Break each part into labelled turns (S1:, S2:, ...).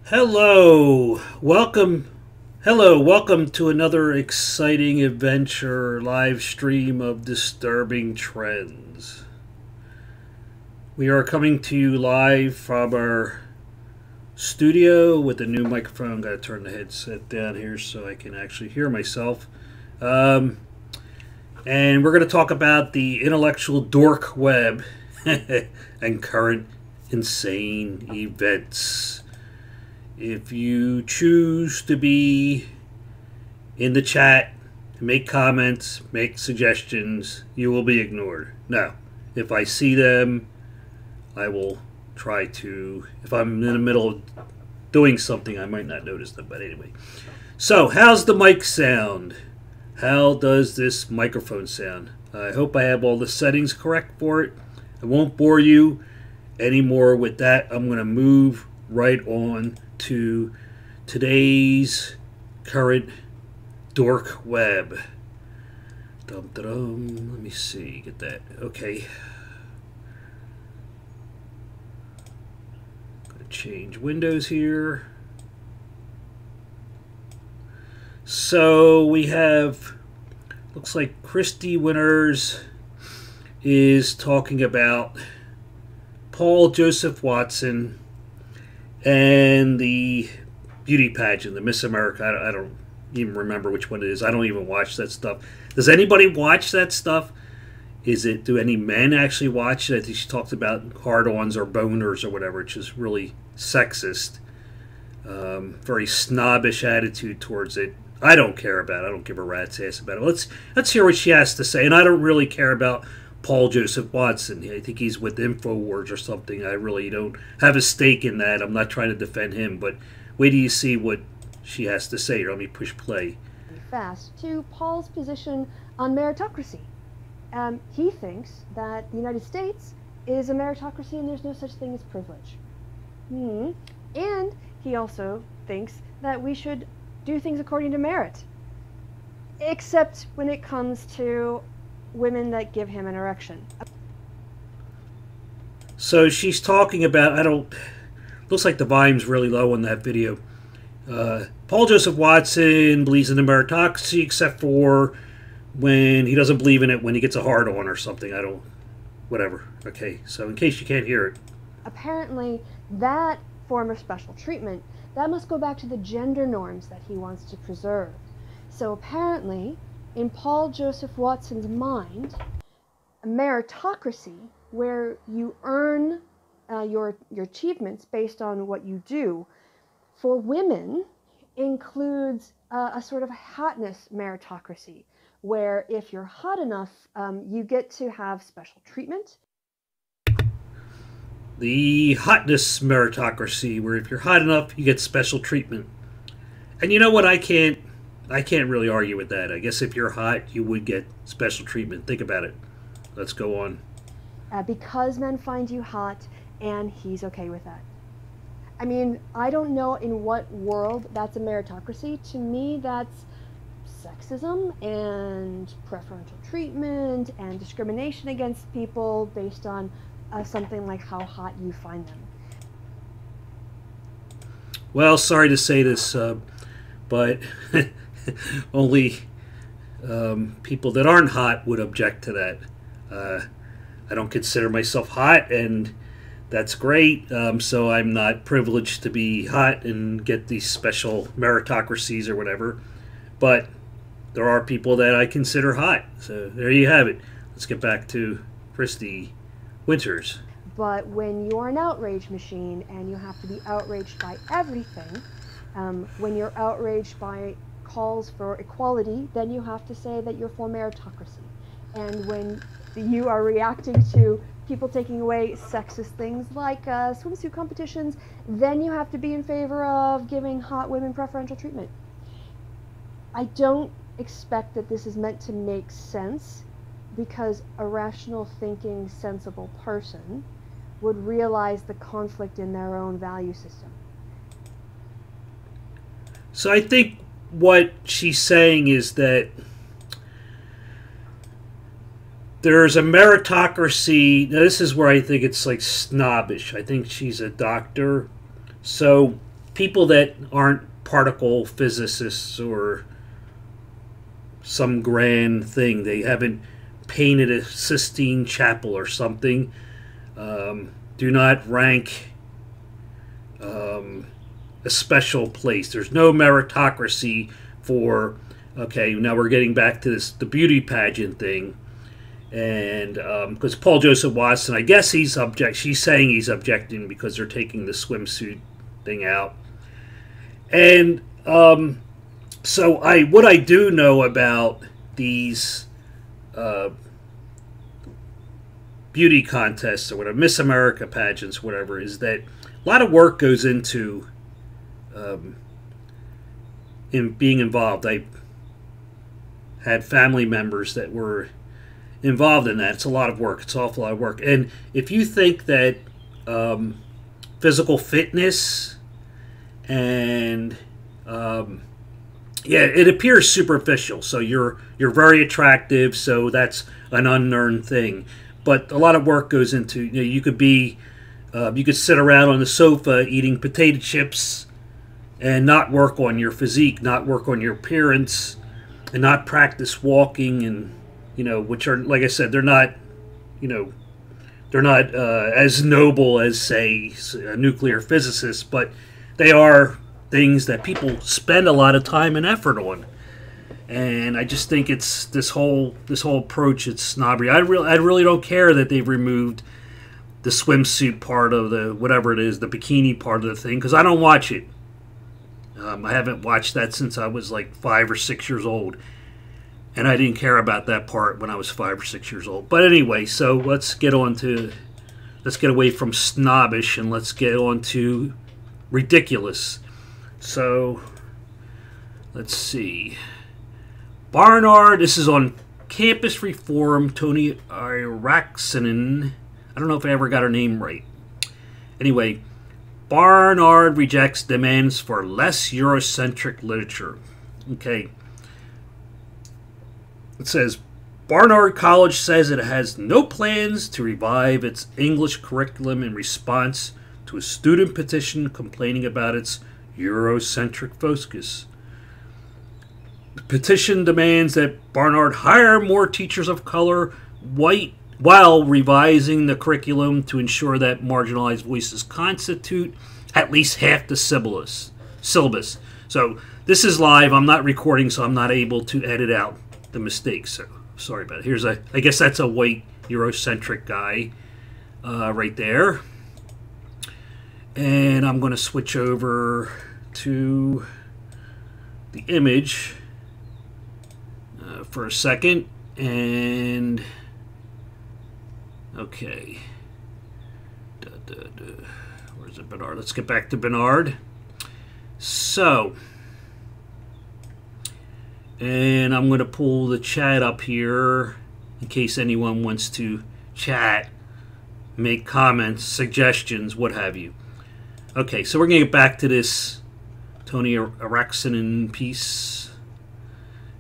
S1: Hello, welcome to another exciting adventure live stream of disturbing trends. We are coming to you live from our studio with a new microphone. Got to turn the headset down here so I can actually hear myself. Um, and we're going to talk about the intellectual dork web and current insane events. If you choose to be in the chat, make comments, make suggestions, you will be ignored. Now, if I see them, I will try to. If I'm in the middle of doing something, I might not notice them. But anyway. So, how's the mic sound? How does this microphone sound? I hope I have all the settings correct for it. I won't bore you anymore with that. I'm going to move right on to today's current dork web. Dum, dum. Let me see. Get that. Okay. Gonna change windows here. So we have, looks like Christy Winters is talking about Paul Joseph Watson and the beauty pageant, the Miss America. I don't even remember which one it is. I don't even watch that stuff. Does anybody watch that stuff? Do any men actually watch it? I think she talked about hard-ons or boners or whatever, which is really sexist. Very snobbish attitude towards it. I don't care about it. I don't give a rat's ass about it. Let's hear what she has to say. And I don't really care about Paul Joseph Watson. I think he's with InfoWars or something. I really don't have a stake in that. I'm not trying to defend him, but wait till you see what she has to say. Let me push play.
S2: Fast to Paul's position on meritocracy. He thinks that the United States is a meritocracy and there's no such thing as privilege. And he also thinks that we should do things according to merit, except when it comes to women that give him an erection.
S1: So she's talking about, looks like the volume's really low on that video. Paul Joseph Watson believes in the meritocracy except for when he doesn't believe in it when he gets a hard-on or something. Whatever. Okay, so in case you can't hear it.
S2: Apparently, that form of special treatment, that must go back to the gender norms that he wants to preserve. So apparently, in Paul Joseph Watson's mind, a meritocracy, where you earn your achievements based on what you do, for women includes a sort of hotness meritocracy, where if you're hot enough, you get to have special treatment.
S1: The hotness meritocracy, where if you're hot enough, you get special treatment. And you know what? I can't really argue with that. I guess if you're hot, you would get special treatment. Think about it. Let's go on.
S2: Because men find you hot, and he's okay with that. I mean, I don't know in what world that's a meritocracy. To me, that's sexism and preferential treatment and discrimination against people based on something like how hot you find them.
S1: Well, sorry to say this, but only people that aren't hot would object to that. I don't consider myself hot, and that's great. So I'm not privileged to be hot and get these special meritocracies or whatever. But there are people that I consider hot. So there you have it. Let's get back to Christy Winters.
S2: But when you're an outrage machine and you have to be outraged by everything, when you're outraged by calls for equality, then you have to say that you're for meritocracy. And when you are reacting to people taking away sexist things like swimsuit competitions, then you have to be in favor of giving hot women preferential treatment. I don't expect that this is meant to make sense, because a rational thinking, sensible person would realize the conflict in their own value system.
S1: So I think what she's saying is that there's a meritocracy. Now, this is where I think it's like snobbish. I think she's a doctor. So people that aren't particle physicists or some grand thing. They haven't painted a Sistine Chapel or something. Do not rank a special place. There's no meritocracy for, okay, now we're getting back to this, the beauty pageant thing. And because Paul Joseph Watson, I guess she's saying he's objecting because they're taking the swimsuit thing out. And so what I do know about these beauty contests or whatever, Miss America pageants, whatever, is that a lot of work goes into in being involved. I had family members that were involved in that. It's a lot of work. It's an awful lot of work. And if you think that physical fitness and yeah, it appears superficial. So you're very attractive. So that's an unearned thing. But a lot of work goes into, you know, you could sit around on the sofa eating potato chips and not work on your physique, not work on your appearance, and not practice walking, and, you know, which are, like I said, they're not, you know, they're not as noble as, say, a nuclear physicist, but they are things that people spend a lot of time and effort on. And I just think it's this whole approach. It's snobbery. I really don't care that they've removed the swimsuit part of the whatever it is, the bikini part of the thing, because I don't watch it. I haven't watched that since I was like 5 or 6 years old, and I didn't care about that part when I was 5 or 6 years old. But anyway, so let's get away from snobbish and let's get on to ridiculous. So let's see. Barnard, this is on Campus Reform, Tony Araxinen. I don't know if I ever got her name right. Anyway, Barnard rejects demands for less Eurocentric literature. Okay. It says, Barnard College says it has no plans to revive its English curriculum in response to a student petition complaining about its Eurocentric focus. The petition demands that Barnard hire more teachers of color while revising the curriculum to ensure that marginalized voices constitute at least half the syllabus. So this is live. I'm not recording, so I'm not able to edit out the mistakes. So sorry about it. I guess that's a white Eurocentric guy right there. And I'm going to switch over to the image for a second. And okay. Where's it, Bernard? Let's get back to Bernard. So, and I'm going to pull the chat up here in case anyone wants to chat, make comments, suggestions, what have you. Okay, so we're going to get back to this Tony Araxinen piece.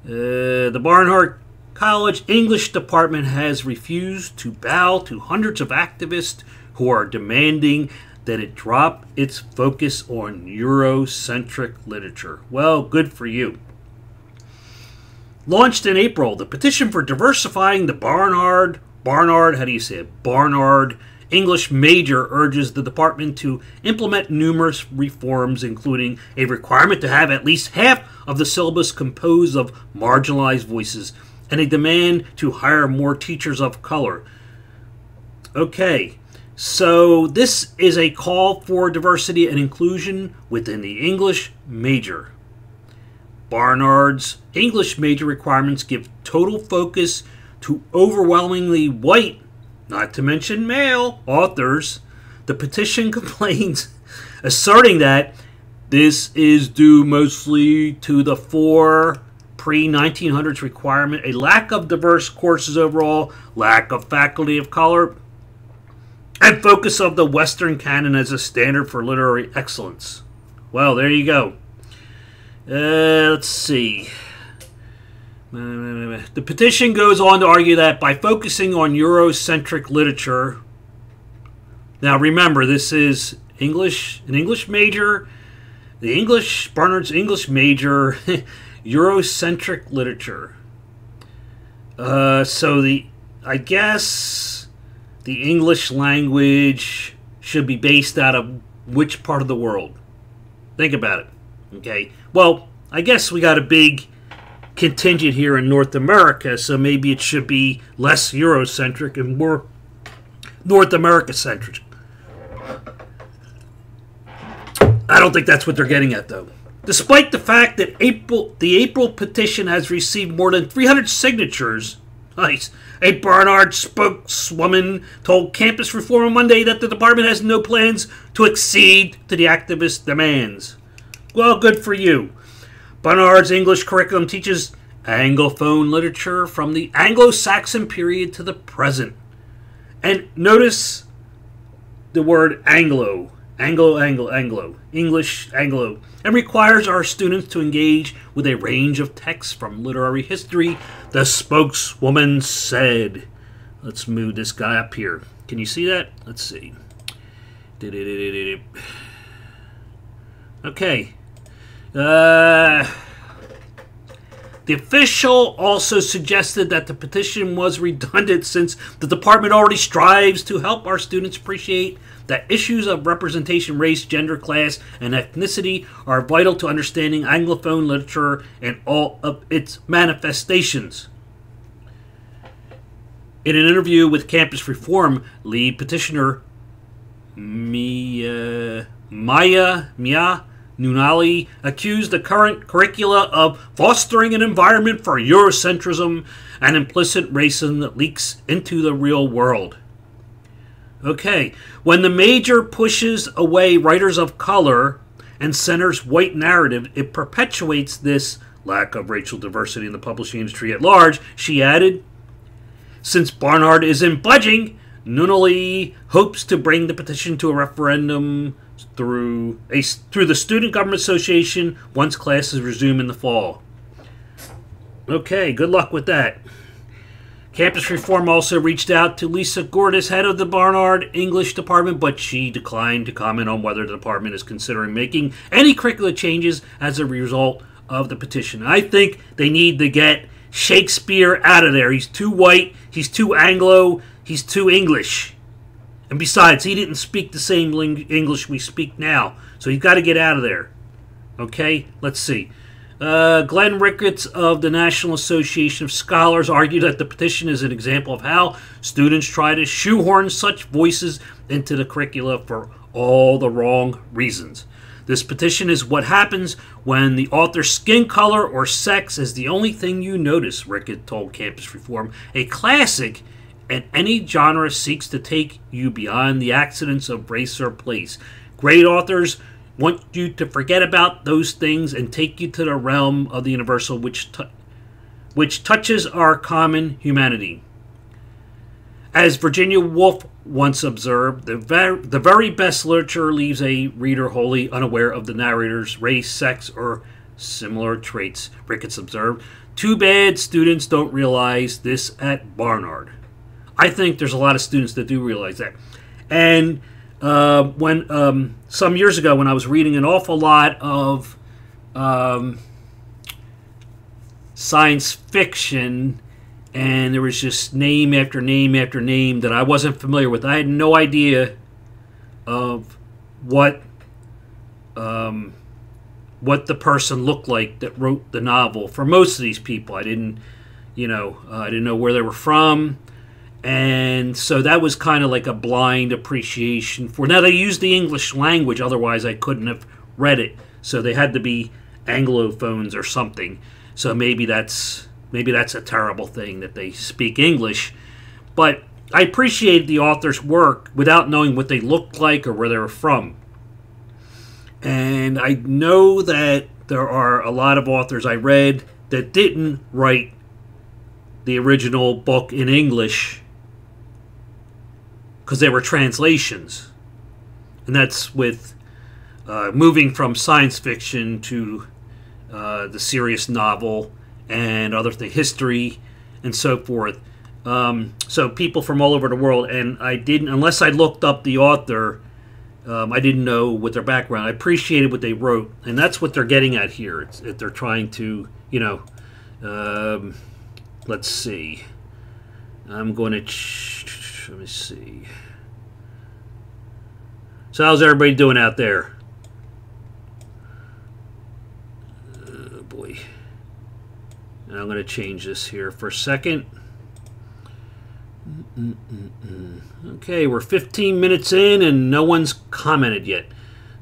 S1: The Barnard College English department has refused to bow to hundreds of activists who are demanding that it drop its focus on Eurocentric literature. Well, good for you. Launched in April, the petition for diversifying the Barnard, how do you say it? Barnard English major urges the department to implement numerous reforms, including a requirement to have at least half of the syllabus composed of marginalized voices, and a demand to hire more teachers of color. Okay, so this is a call for diversity and inclusion within the English major. Barnard's English major requirements give total focus to overwhelmingly white, not to mention male, authors. The petition complains, asserting that this is due mostly to the 4 pre-1900s requirement, a lack of diverse courses overall, lack of faculty of color, and focus of the Western canon as a standard for literary excellence. Well, there you go. Let's see. The petition goes on to argue that by focusing on Eurocentric literature, now remember, this is an English major, Barnard's English major, Eurocentric literature. I guess the English language should be based out of which part of the world? Think about it. Okay. Well, I guess we got a big contingent here in North America, so maybe it should be less Eurocentric and more North America centric. I don't think that's what they're getting at, though. Despite the fact that the April petition has received more than 300 signatures, nice, a Barnard spokeswoman told Campus Reform on Monday that the department has no plans to accede to the activist demands. Well, good for you. Barnard's English curriculum teaches Anglophone literature from the Anglo-Saxon period to the present. And notice the word Anglo. Anglo. English, Anglo. And requires our students to engage with a range of texts from literary history, the spokeswoman said. Let's move this guy up here. Can you see that? Let's see. Okay. The official also suggested that the petition was redundant since the department already strives to help our students appreciate that issues of representation, race, gender, class, and ethnicity are vital to understanding Anglophone literature and all of its manifestations. In an interview with Campus Reform, lead petitioner Maya Nunali accused the current curricula of fostering an environment for Eurocentrism and implicit racism that leaks into the real world. Okay, when the major pushes away writers of color and centers white narrative, it perpetuates this lack of racial diversity in the publishing industry at large, she added. Since Barnard isn't budging, Nunali hopes to bring the petition to a referendum through the Student Government Association once classes resume in the fall. Okay, good luck with that. Campus Reform also reached out to Lisa Gordis, head of the Barnard English department, but she declined to comment on whether the department is considering making any curricular changes as a result of the petition. I think they need to get Shakespeare out of there. He's too white, he's too Anglo, he's too English. And besides, he didn't speak the same English we speak now, so he's got to get out of there. Okay, let's see. Glenn Ricketts of the National Association of Scholars argued that the petition is an example of how students try to shoehorn such voices into the curricula for all the wrong reasons. This petition is what happens when the author's skin color or sex is the only thing you notice, Rickett told Campus Reform. A classic, and any genre seeks to take you beyond the accidents of race or place. Great authors want you to forget about those things and take you to the realm of the universal which touches our common humanity. As Virginia Woolf once observed, the very best literature leaves a reader wholly unaware of the narrator's race, sex, or similar traits, Ricketts observed. Too bad students don't realize this at Barnard. I think there's a lot of students that do realize that. And when some years ago, when I was reading an awful lot of science fiction, and there was just name after name after name that I wasn't familiar with, I had no idea of what the person looked like that wrote the novel. For most of these people, I didn't know where they were from. And so that was kind of like a blind appreciation for. Now they used the English language, otherwise I couldn't have read it. So they had to be Anglophones or something. So maybe that's a terrible thing that they speak English. But I appreciated the author's work without knowing what they looked like or where they were from. And I know that there are a lot of authors I read that didn't write the original book in English because they were translations. And that's with moving from science fiction to the serious novel and other things, history and so forth. So people from all over the world, and I didn't, unless I looked up the author, I didn't know what their background. I appreciated what they wrote, and that's what they're getting at here. It's that they're trying to, let's see. I'm going to, let me see. So how's everybody doing out there? Oh boy. And I'm going to change this here for a second. Okay, we're 15 minutes in and no one's commented yet.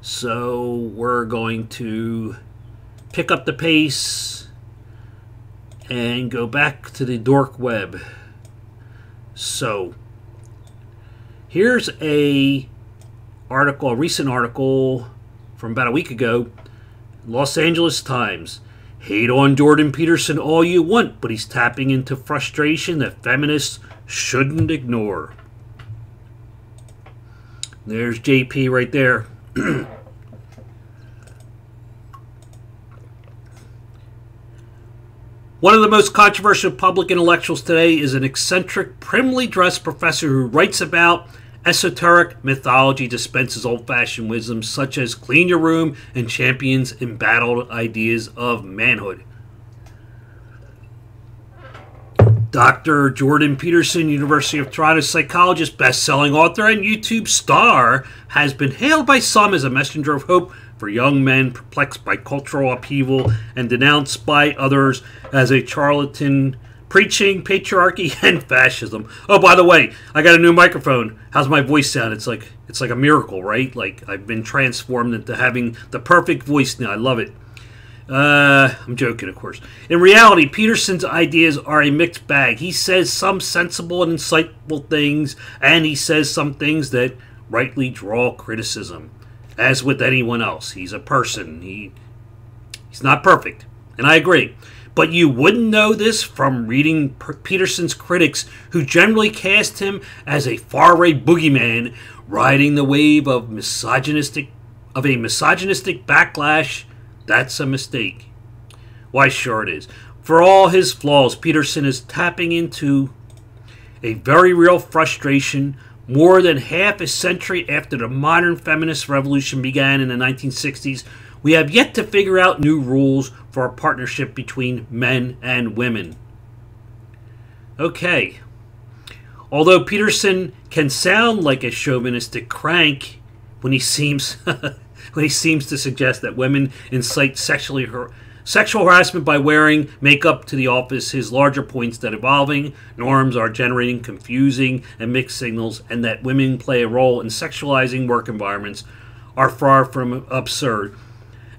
S1: So we're going to pick up the pace and go back to the Dork Web. So here's a recent article from about a week ago, Los Angeles Times. Hate on Jordan Peterson all you want, but he's tapping into frustration that feminists shouldn't ignore. There's JP right there. One of the most controversial public intellectuals today is an eccentric, primly dressed professor who writes about esoteric mythology, dispenses old-fashioned wisdom such as clean your room, and champions embattled ideas of manhood. Dr. Jordan Peterson, University of Toronto psychologist, best-selling author, and YouTube star, has been hailed by some as a messenger of hope for young men perplexed by cultural upheaval and denounced by others as a charlatan preaching patriarchy and fascism. Oh, by the way, I got a new microphone. How's my voice sound? It's like a miracle, right? Like I've been transformed into having the perfect voice now. I love it. I'm joking, of course. In reality, Peterson's ideas are a mixed bag. He says some sensible and insightful things, and he says some things that rightly draw criticism. As with anyone else, he's a person. He's not perfect, and I agree. But you wouldn't know this from reading Peterson's critics, who generally cast him as a far-right boogeyman riding the wave of a misogynistic backlash. That's a mistake. Why, sure it is. For all his flaws, Peterson is tapping into a very real frustration. More than half a century after the modern feminist revolution began in the 1960s, we have yet to figure out new rules for a partnership between men and women. Okay. Although Peterson can sound like a chauvinistic crank when he seems to suggest that women incite sexual harassment by wearing makeup to the office, his larger points that evolving norms are generating confusing and mixed signals, and that women play a role in sexualizing work environments are far from absurd.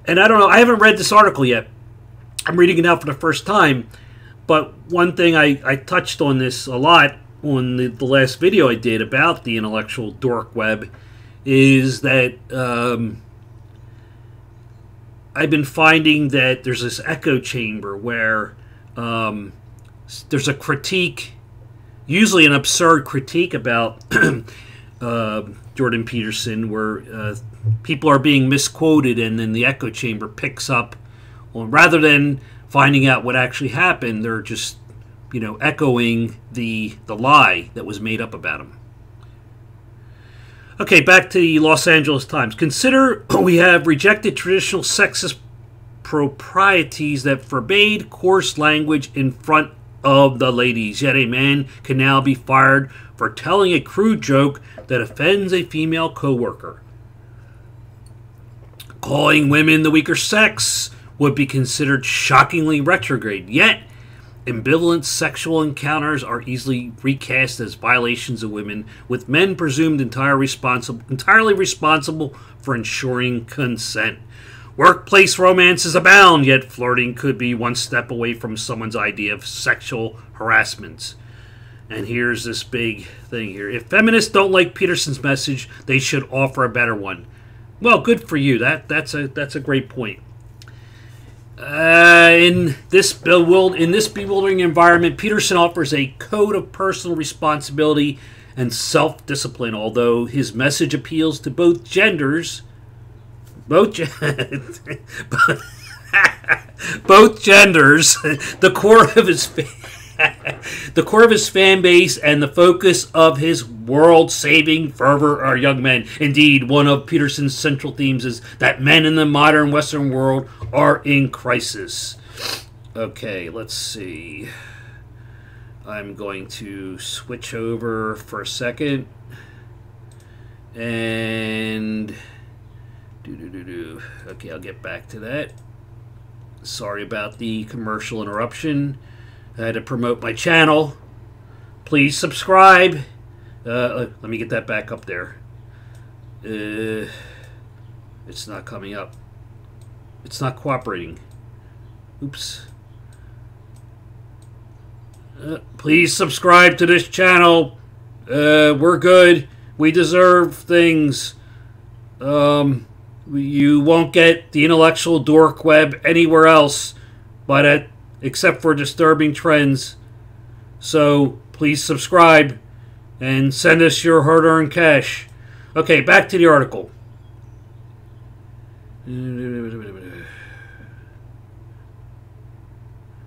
S1: And I don't know, I haven't read this article yet. I'm reading it out for the first time. But one thing I touched on this a lot on the last video I did about the intellectual Dork Web is that I've been finding that there's this echo chamber where there's a critique, usually an absurd critique about Jordan Peterson, where people are being misquoted, and then the echo chamber picks up on, rather than finding out what actually happened, they're just, echoing the lie that was made up about him. Okay, back to the Los Angeles Times. Consider we have rejected traditional sexist proprieties that forbade coarse language in front of the ladies. Yet a man can now be fired for telling a crude joke that offends a female coworker. Calling women the weaker sex would be considered shockingly retrograde. Yet, ambivalent sexual encounters are easily recast as violations of women, with men presumed entirely responsible for ensuring consent. Workplace romances abound, yet flirting could be one step away from someone's idea of sexual harassment. And here's this big thing here. If feminists don't like Peterson's message, they should offer a better one. Well, good for you. That's a great point. In this bewildering environment, Peterson offers a code of personal responsibility and self-discipline. Although his message appeals to both genders, the core of his faith. The core of his fan base and the focus of his world-saving fervor are young men. Indeed, one of Peterson's central themes is that men in the modern Western world are in crisis. Okay, let's see. I'm going to switch over for a second. And... Okay, I'll get back to that. Sorry about the commercial interruption. I had to promote my channel. Please subscribe. Let me get that back up there. It's not coming up. It's not cooperating. Oops. Please subscribe to this channel. We're good. We deserve things. You won't get the intellectual Dork Web anywhere else, but except for Disturbing Trends. So please subscribe and send us your hard-earned cash. Okay, back to the article.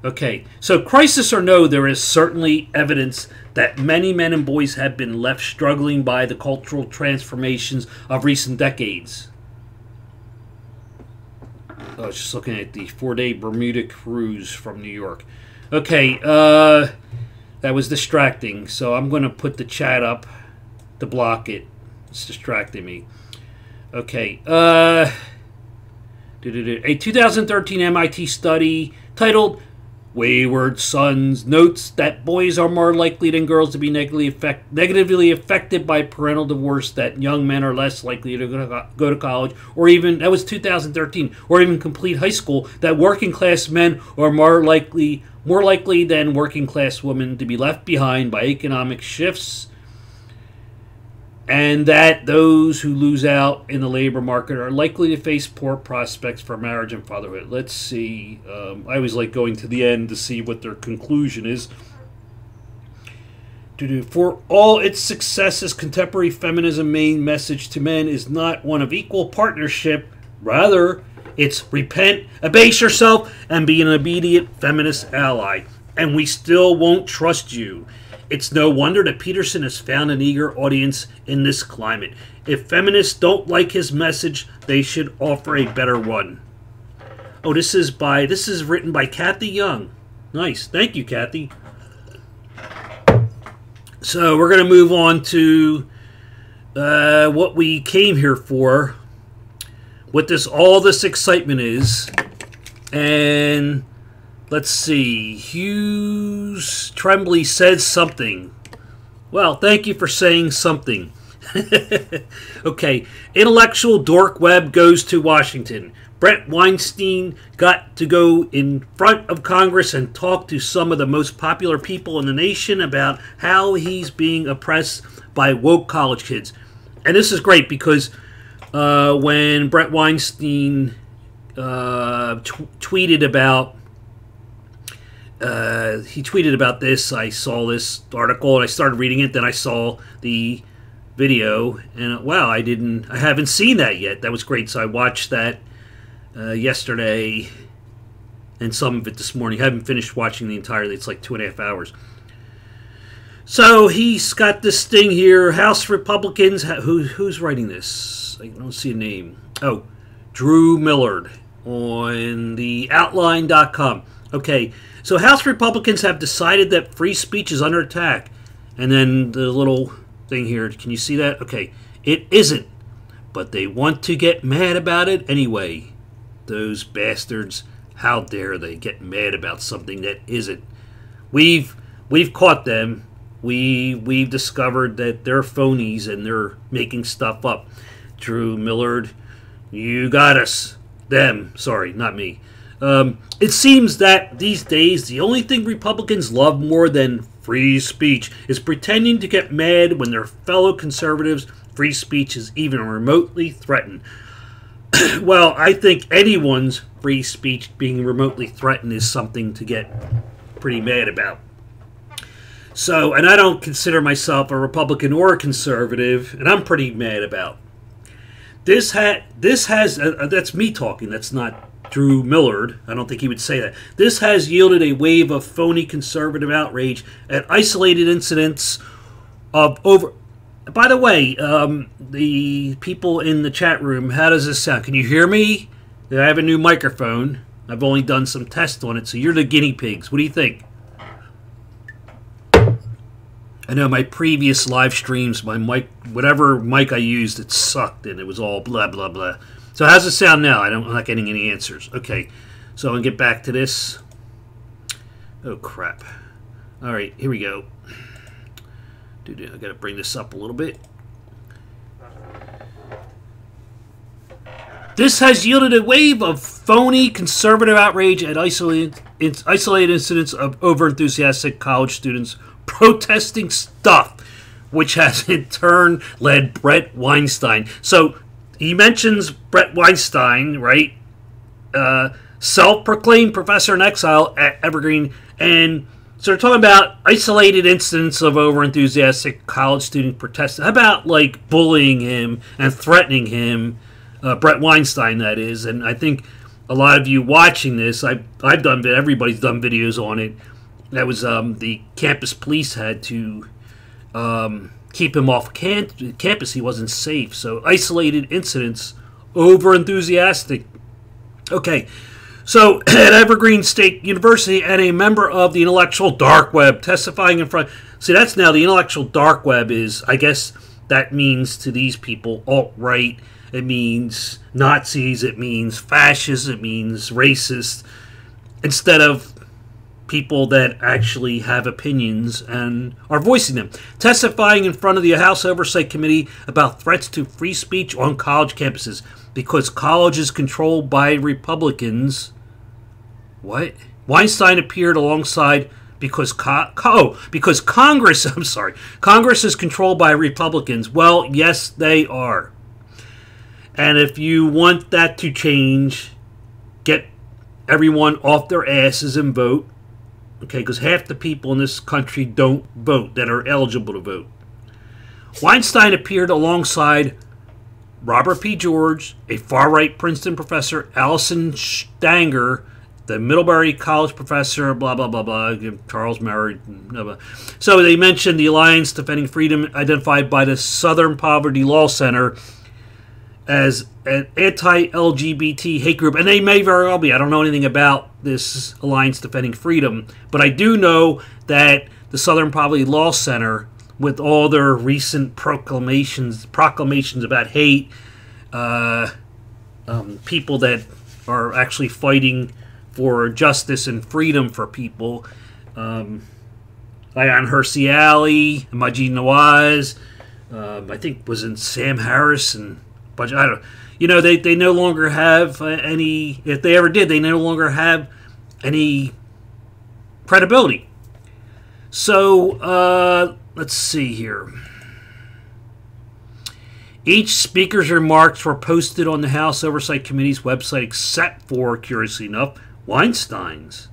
S1: Okay, so crisis or no, there is certainly evidence that many men and boys have been left struggling by the cultural transformations of recent decades. I was just looking at the 4-day Bermuda cruise from New York. Okay, that was distracting, so I'm going to put the chat up to block it. It's distracting me. Okay, a 2013 MIT study titled Wayward Sons notes that boys are more likely than girls to be negatively affected by parental divorce, that young men are less likely to go to college, or even, that was 2013, or even complete high school, that working class men are more likely than working class women to be left behind by economic shifts, and that those who lose out in the labor market are likely to face poor prospects for marriage and fatherhood. Let's see. I always like going to the end to see what their conclusion is. For all its successes, contemporary feminism's main message to men is not one of equal partnership. Rather, it's repent, abase yourself, and be an obedient feminist ally. And we still won't trust you. It's no wonder that Peterson has found an eager audience in this climate. If feminists don't like his message, they should offer a better one. Oh, this is written by Kathy Young. Nice. Thank you, Kathy. So we're going to move on to what we came here for, what all this excitement is, and let's see. Hughes Tremblay said something. Well, thank you for saying something. Okay. Intellectual Dork Web goes to Washington. Brett Weinstein got to go in front of Congress and talk to some of the most popular people in the nation about how he's being oppressed by woke college kids. And this is great because when Brett Weinstein tweeted about this, I saw this article and I started reading it. Then I saw the video and wow, I haven't seen that yet. That was great. So I watched that yesterday and some of it this morning. I haven't finished watching the entirety. It's like 2.5 hours. So he's got this thing here. House Republicans. Who's writing this? I don't see a name. Oh, Drew Millard on the outline.com. Okay. So House Republicans have decided that free speech is under attack. And then the little thing here, can you see that? Okay, it isn't. But they want to get mad about it anyway. Those bastards, how dare they get mad about something that isn't. We've caught them. We've discovered that they're phonies and they're making stuff up. Drew Millard, you got us. Them, sorry, not me. It seems that these days the only thing Republicans love more than free speech is pretending to get mad when their fellow conservatives' free speech is even remotely threatened. Well, I think anyone's free speech being remotely threatened is something to get pretty mad about. So, and I don't consider myself a Republican or a conservative, and I'm pretty mad about. This has that's me talking. That's not Drew Millard. I don't think he would say that. This has yielded a wave of phony conservative outrage at isolated incidents of over. By the way, the people in the chat room, how does this sound? Can you hear me? I have a new microphone. I've only done some tests on it, so you're the guinea pigs. What do you think? I know my previous live streams, my mic, whatever mic I used, it sucked and it was all blah, blah, blah. So how's it sound now? I'm not getting any answers. Okay, so I'm going to get back to this. Oh, crap. All right, here we go. Dude, I got to bring this up a little bit. This has yielded a wave of phony conservative outrage at isolated incidents of overenthusiastic college students protesting stuff, which has in turn led Brett Weinstein. So he mentions Brett Weinstein, right? Self-proclaimed professor in exile at Evergreen. And so they're talking about isolated incidents of overenthusiastic college student protesting. How about like bullying him and threatening him? Brett Weinstein, that is. And I think a lot of you watching this, I've done, everybody's done videos on it. That was the campus police had to keep him off campus. He wasn't safe. So isolated incidents, over-enthusiastic. Okay, so at Evergreen State University and a member of the intellectual dark web testifying in front. See, that's now the intellectual dark web is, I guess that means to these people, alt-right. It means Nazis. It means fascists. It means racist. Instead of people that actually have opinions and are voicing them. Testifying in front of the House Oversight Committee about threats to free speech on college campuses because college is controlled by Republicans. What? Weinstein appeared alongside because Congress, I'm sorry, Congress is controlled by Republicans. Well, yes, they are. And if you want that to change, get everyone off their asses and vote. Okay, because half the people in this country don't vote that are eligible to vote. Weinstein appeared alongside Robert P. George, a far-right Princeton professor, Allison Stanger, the Middlebury College professor, blah, blah, blah, blah, Charles married, blah, blah. So they mentioned the Alliance Defending Freedom, identified by the Southern Poverty Law Center as an anti-LGBT hate group, and they may very well be. I don't know anything about this Alliance Defending Freedom, but I do know that the Southern Poverty Law Center, with all their recent proclamations about hate, people that are actually fighting for justice and freedom for people, Ayaan Hirsi Ali, Majid Nawaz, I think was in Sam Harris and. But I don't. You know, they no longer have any. If they ever did, they no longer have any credibility. So let's see here. Each speaker's remarks were posted on the House Oversight Committee's website, except for, curiously enough, Weinstein's.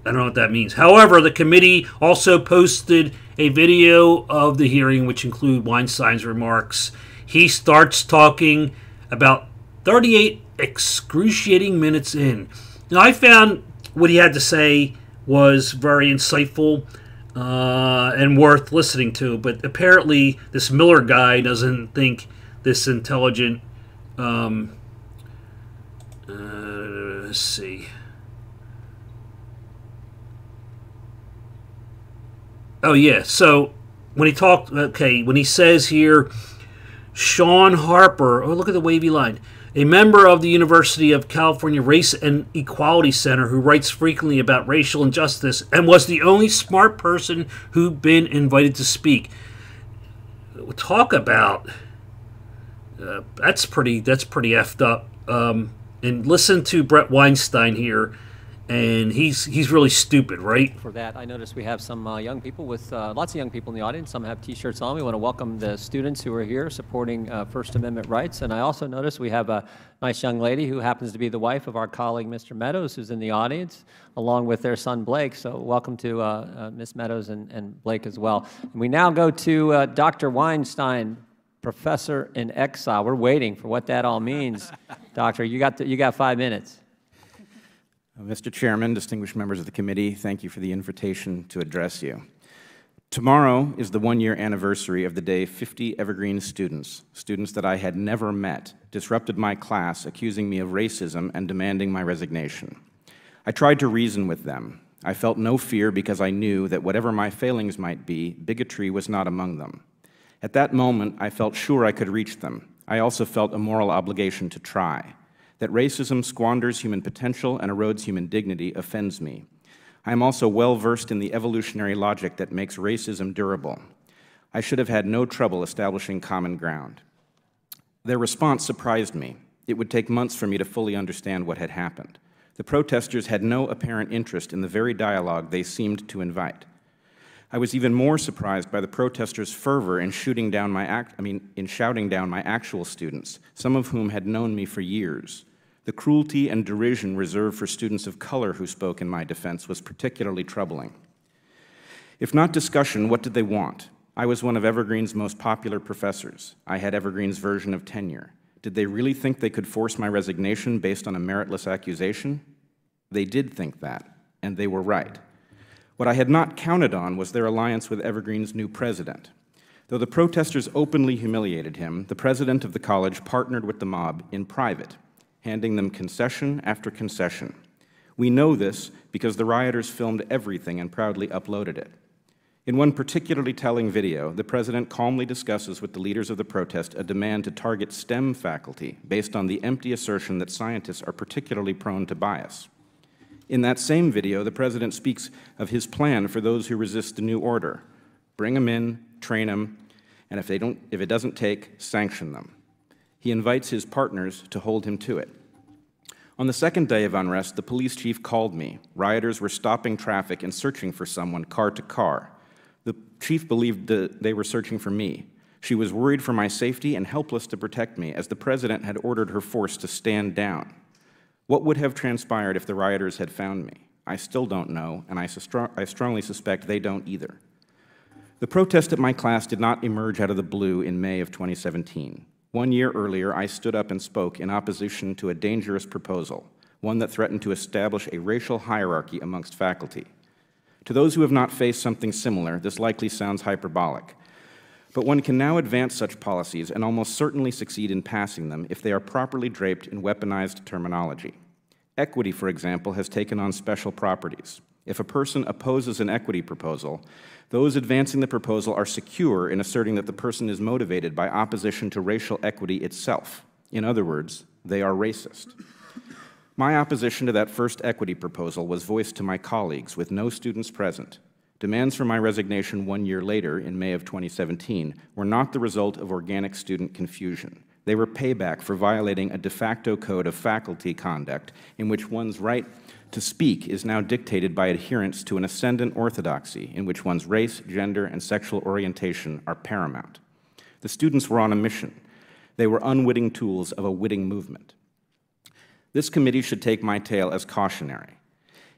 S1: I don't know what that means. However, the committee also posted a video of the hearing, which included Weinstein's remarks. He starts talking about 38 excruciating minutes in. Now, I found what he had to say was very insightful and worth listening to, but apparently this Miller guy doesn't think this intelligent. Let's see. Oh, yeah. So when he talked, okay, when he says here, Sean Harper, oh, look at the wavy line, a member of the University of California Race and Equality Center who writes frequently about racial injustice and was the only smart person who'd been invited to speak. Talk about that's pretty effed up. And listen to Brett Weinstein here. And he's really stupid, right?
S3: For that, I noticed we have some young people with lots of young people in the audience. Some have T-shirts on. We want to welcome the students who are here supporting First Amendment rights. And I also noticed we have a nice young lady who happens to be the wife of our colleague, Mr. Meadows, who's in the audience, along with their son, Blake. So welcome to Ms. Meadows and Blake as well. And we now go to Dr. Weinstein, professor in exile. We're waiting for what that all means. Doctor, you got 5 minutes.
S4: Mr. Chairman, distinguished members of the committee, thank you for the invitation to address you. Tomorrow is the one-year anniversary of the day 50 Evergreen students that I had never met, disrupted my class, accusing me of racism and demanding my resignation. I tried to reason with them. I felt no fear because I knew that whatever my failings might be, bigotry was not among them. At that moment, I felt sure I could reach them. I also felt a moral obligation to try. That racism squanders human potential and erodes human dignity offends me. I am also well versed in the evolutionary logic that makes racism durable. I should have had no trouble establishing common ground. Their response surprised me. It would take months for me to fully understand what had happened. The protesters had no apparent interest in the very dialogue they seemed to invite. I was even more surprised by the protesters' fervor in shouting down my actual students, some of whom had known me for years. The cruelty and derision reserved for students of color who spoke in my defense was particularly troubling. If not discussion, what did they want? I was one of Evergreen's most popular professors. I had Evergreen's version of tenure. Did they really think they could force my resignation based on a meritless accusation? They did think that, and they were right. What I had not counted on was their alliance with Evergreen's new president. Though the protesters openly humiliated him, the president of the college partnered with the mob in private, handing them concession after concession. We know this because the rioters filmed everything and proudly uploaded it. In one particularly telling video, the president calmly discusses with the leaders of the protest a demand to target STEM faculty based on the empty assertion that scientists are particularly prone to bias. In that same video, the president speaks of his plan for those who resist the new order. Bring them in, train them, and if it doesn't take, sanction them. He invites his partners to hold him to it. On the second day of unrest, the police chief called me. Rioters were stopping traffic and searching for someone car to car. The chief believed that they were searching for me. She was worried for my safety and helpless to protect me, as the president had ordered her force to stand down. What would have transpired if the rioters had found me? I still don't know, and I strongly suspect they don't either. The protest at my class did not emerge out of the blue in May of 2017. 1 year earlier, I stood up and spoke in opposition to a dangerous proposal, one that threatened to establish a racial hierarchy amongst faculty. To those who have not faced something similar, this likely sounds hyperbolic. But one can now advance such policies and almost certainly succeed in passing them if they are properly draped in weaponized terminology. Equity, for example, has taken on special properties. If a person opposes an equity proposal, those advancing the proposal are secure in asserting that the person is motivated by opposition to racial equity itself. In other words, they are racist. My opposition to that first equity proposal was voiced to my colleagues with no students present. Demands for my resignation 1 year later, in May of 2017, were not the result of organic student confusion. They were payback for violating a de facto code of faculty conduct in which one's right to speak is now dictated by adherence to an ascendant orthodoxy in which one's race, gender, and sexual orientation are paramount. The students were on a mission. They were unwitting tools of a witting movement. This committee should take my tale as cautionary.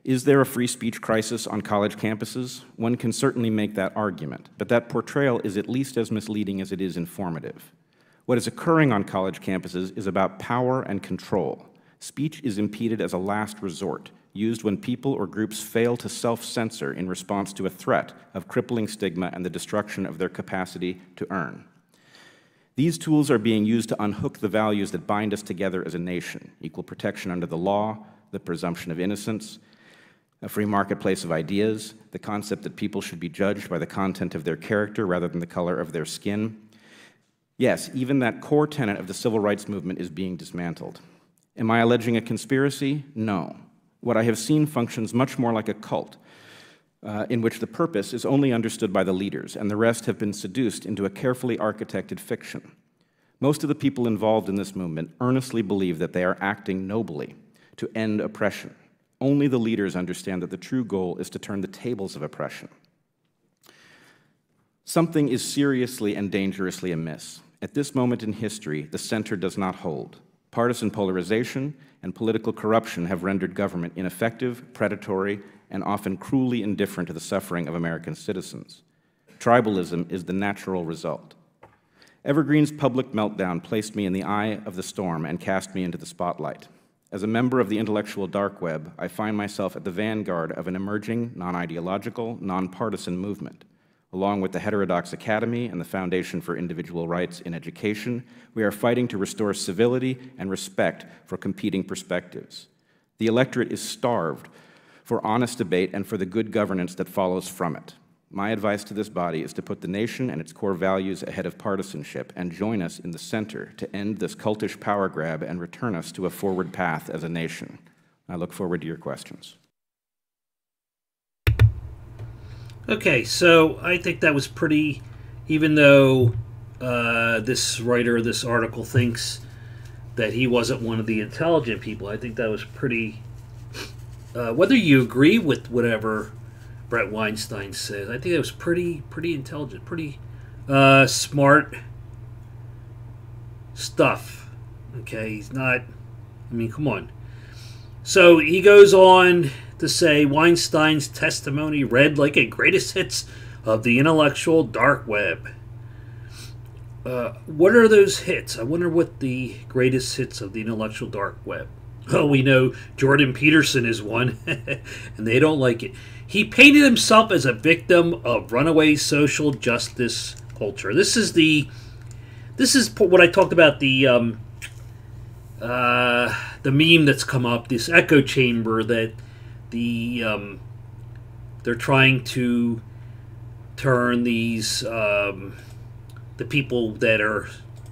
S4: Is there a free speech crisis on college campuses? One can certainly make that argument, but that portrayal is at least as misleading as it is informative. What is occurring on college campuses is about power and control. Speech is impeded as a last resort, used when people or groups fail to self-censor in response to a threat of crippling stigma and the destruction of their capacity to earn. These tools are being used to unhook the values that bind us together as a nation: equal protection under the law, the presumption of innocence, a free marketplace of ideas, the concept that people should be judged by the content of their character rather than the color of their skin. Yes, even that core tenet of the civil rights movement is being dismantled. Am I alleging a conspiracy? No. What I have seen functions much more like a cult, in which the purpose is only understood by the leaders, and the rest have been seduced into a carefully architected fiction. Most of the people involved in this movement earnestly believe that they are acting nobly to end oppression. Only the leaders understand that the true goal is to turn the tables of oppression. Something is seriously and dangerously amiss. At this moment in history, the center does not hold. Partisan polarization and political corruption have rendered government ineffective, predatory, and often cruelly indifferent to the suffering of American citizens. Tribalism is the natural result. Evergreen's public meltdown placed me in the eye of the storm and cast me into the spotlight. As a member of the intellectual dark web, I find myself at the vanguard of an emerging, non-ideological, non-partisan movement. Along with the Heterodox Academy and the Foundation for Individual Rights in Education, we are fighting to restore civility and respect for competing perspectives. The electorate is starved for honest debate and for the good governance that follows from it. My advice to this body is to put the nation and its core values ahead of partisanship and join us in the center to end this cultish power grab and return us to a forward path as a nation. I look forward to your questions.
S1: Okay, so I think that was pretty, even though this writer of this article thinks that he wasn't one of the intelligent people, I think that was pretty, whether you agree with whatever Brett Weinstein says, I think that was pretty intelligent, pretty smart stuff. Okay, he's not, I mean, come on. So he goes on to say Weinstein's testimony read like a greatest hits of the intellectual dark web. What are those hits? I wonder what the greatest hits of the intellectual dark web. Oh, we know Jordan Peterson is one, and they don't like it. He painted himself as a victim of runaway social justice culture. This is what I talked about, the meme that's come up, this echo chamber that they're trying to turn these the people that are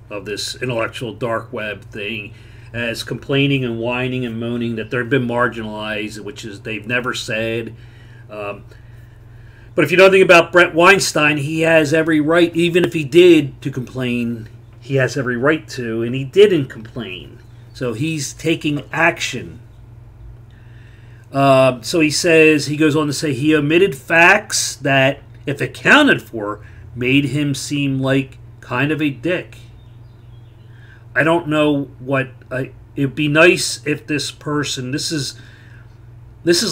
S1: of this intellectual dark web thing as complaining and whining and moaning that they've been marginalized, which is they've never said. But if you know anything about Brett Weinstein, he has every right, even if he did, to complain. He has every right to, and he didn't complain. So he's taking action. So he says, he goes on to say, he omitted facts that, if accounted for, made him seem like kind of a dick. I don't know what, it'd be nice if this person, this is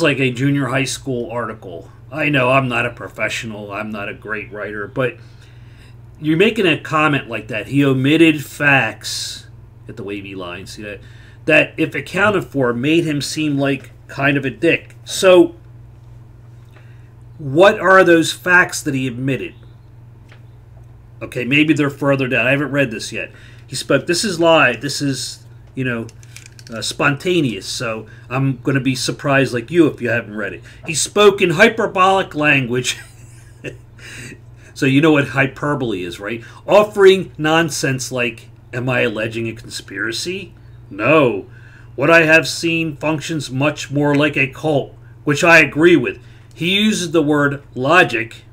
S1: like a junior high school article. I know I'm not a professional, I'm not a great writer, but you're making a comment like that. He omitted facts, at the wavy line, see that? That, if accounted for, made him seem like kind of a dick. So, what are those facts that he omitted? Okay, maybe they're further down. I haven't read this yet. He spoke, this is live, this is, spontaneous, so I'm going to be surprised like you if you haven't read it. He spoke in hyperbolic language. So you know what hyperbole is, right? Offering nonsense like, am I alleging a conspiracy? No. What I have seen functions much more like a cult, which I agree with. He uses the word logic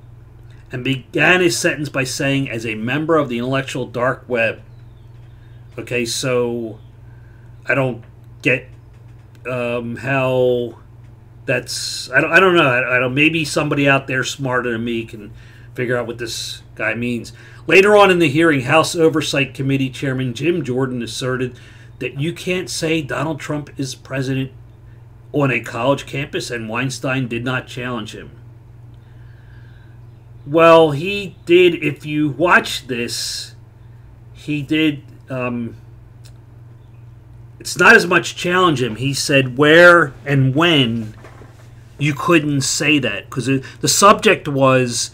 S1: and began his sentence by saying, as a member of the intellectual dark web. Okay, so I don't get how that's, I don't know. I don't, maybe somebody out there smarter than me can figure out what this guy means. Later on in the hearing, House Oversight Committee Chairman Jim Jordan asserted that you can't say Donald Trump is president on a college campus, and Weinstein did not challenge him. Well, he did. If you watch this, he did. It's not as much challenge him. He said where and when you couldn't say that, because the subject was,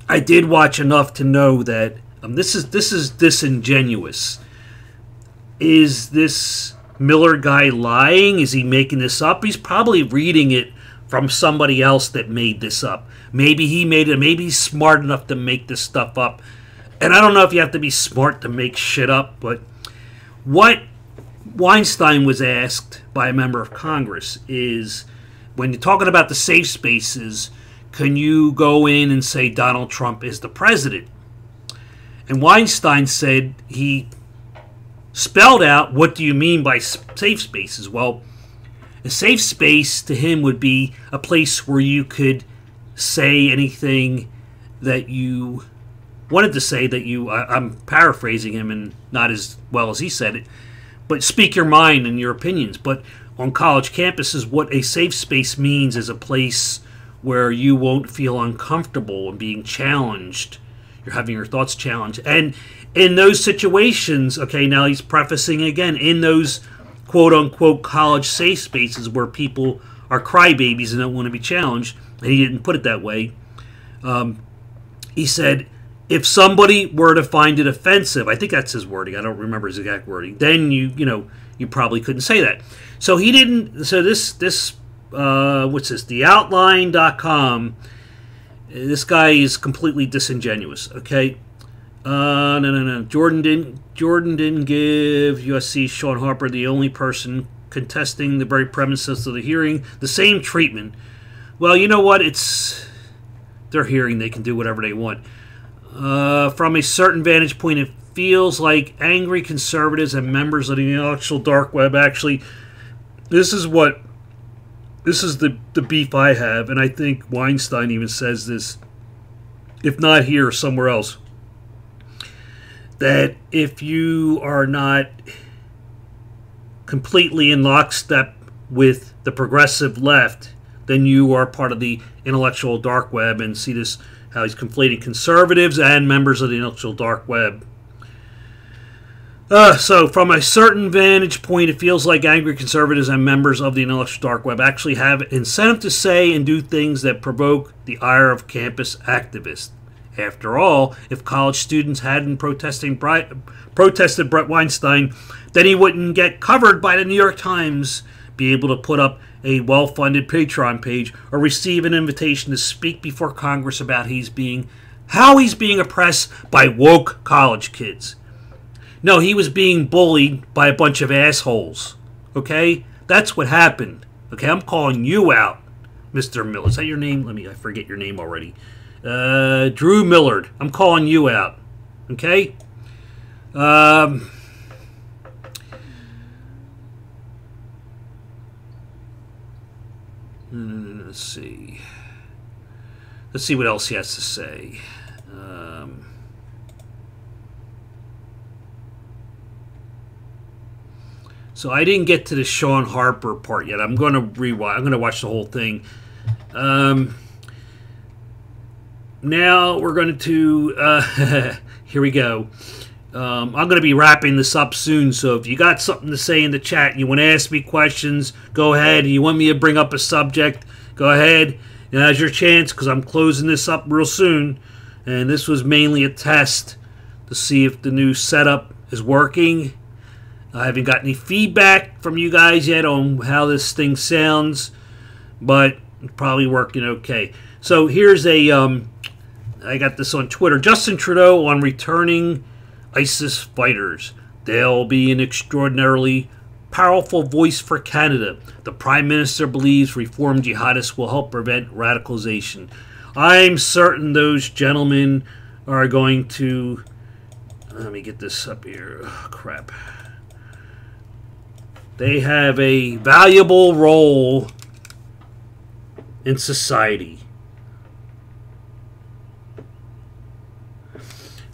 S1: I did watch enough to know that this is disingenuous. Is this Miller guy lying? Is he making this up? He's probably reading it from somebody else that made this up. Maybe he made it. Maybe he's smart enough to make this stuff up. And I don't know if you have to be smart to make shit up, but what Weinstein was asked by a member of Congress is, when you're talking about the safe spaces, can you go in and say Donald Trump is the president? And Weinstein said, he spelled out, what do you mean by safe spaces? Well, a safe space to him would be a place where you could say anything that you wanted to say, that you, I'm paraphrasing him and not as well as he said it, but speak your mind and your opinions. But on college campuses, what a safe space means is a place where you won't feel uncomfortable and being challenged. You're having your thoughts challenged. And in those situations, okay, now he's prefacing again, in those quote-unquote college safe spaces where people are crybabies and don't want to be challenged, and he didn't put it that way. He said, if somebody were to find it offensive, I think that's his wording, I don't remember his exact wording, then you probably couldn't say that. So he didn't, so this what's this, theoutline.com, this guy is completely disingenuous, okay? No. Jordan didn't give USC Sean Harper, the only person contesting the very premises of the hearing, the same treatment. Well, you know what? It's their hearing. They can do whatever they want. From a certain vantage point, it feels like angry conservatives and members of the intellectual dark web actually, this is the beef I have, and I think Weinstein even says this, if not here, somewhere else, that if you are not completely in lockstep with the progressive left, then you are part of the intellectual dark web, and see this, how he's conflating conservatives and members of the intellectual dark web. So from a certain vantage point, it feels like angry conservatives and members of the intellectual dark web actually have incentive to say and do things that provoke the ire of campus activists. After all, if college students hadn't protested Brett Weinstein, then he wouldn't get covered by the New York Times, be able to put up a well-funded Patreon page, or receive an invitation to speak before Congress about how he's being oppressed by woke college kids. No, he was being bullied by a bunch of assholes. Okay? That's what happened. Okay, I'm calling you out, Mr. Miller. Is that your name? I forget your name already. Drew Millard. I'm calling you out. Okay? Let's see. Let's see what else he has to say. So I didn't get to the Sean Harper part yet. I'm going to rewatch. I'm going to watch the whole thing. Now we're going to here we go. I'm going to be wrapping this up soon, so if you got something to say in the chat, you want to ask me questions, go ahead. You want me to bring up a subject, go ahead. Now's your chance, because I'm closing this up real soon. And this was mainly a test to see if the new setup is working. I haven't got any feedback from you guys yet on how this thing sounds, but it's probably working okay. So here's a, I got this on Twitter. Justin Trudeau on returning ISIS fighters. They'll be an extraordinarily powerful voice for Canada. The Prime Minister believes reformed jihadists will help prevent radicalization. I'm certain those gentlemen are going to... Let me get this up here. Oh, crap. They have a valuable role in society.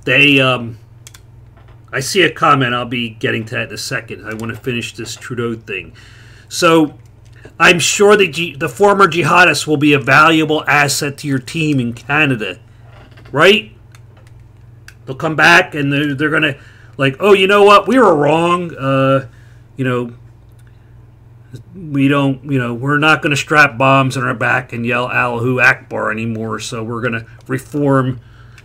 S1: They, I see a comment. I'll be getting to that in a second. I want to finish this Trudeau thing. So, I'm sure the former jihadists will be a valuable asset to your team in Canada. Right? They'll come back and they're going to, like, oh, you know what? We were wrong. You know, we don't, you know, we're not going to strap bombs on our back and yell Allahu Akbar anymore, so we're going to reform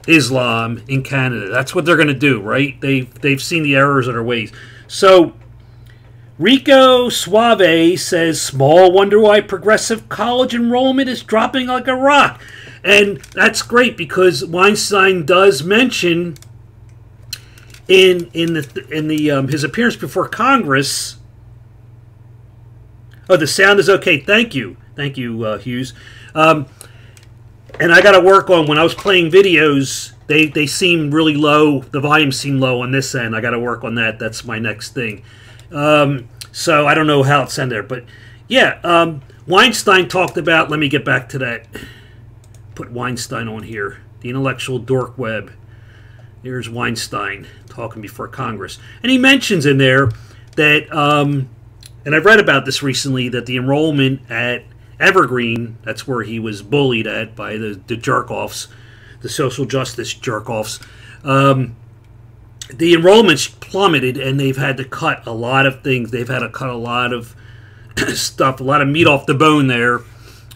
S1: Islam in Canada. That's what they're going to do, right? They've seen the errors of their ways. So, Rico Suave says, small wonder why progressive college enrollment is dropping like a rock. And that's great, because Weinstein does mention in his appearance before Congress. Oh, the sound is okay. Thank you, Hughes. And I got to work on, when I was playing videos, they seem really low. The volume seemed low on this end. I got to work on that. That's my next thing. So I don't know how it's in there, but yeah, Weinstein talked about. Let me get back to that. Put Weinstein on here. The intellectual dork web. Here's Weinstein talking before Congress, and he mentions in there that. And I've read about this recently, that the enrollment at Evergreen, that's where he was bullied at by the jerk-offs, the social justice jerk-offs, the enrollments plummeted, and they've had to cut a lot of things. They've had to cut a lot of stuff, a lot of meat off the bone there.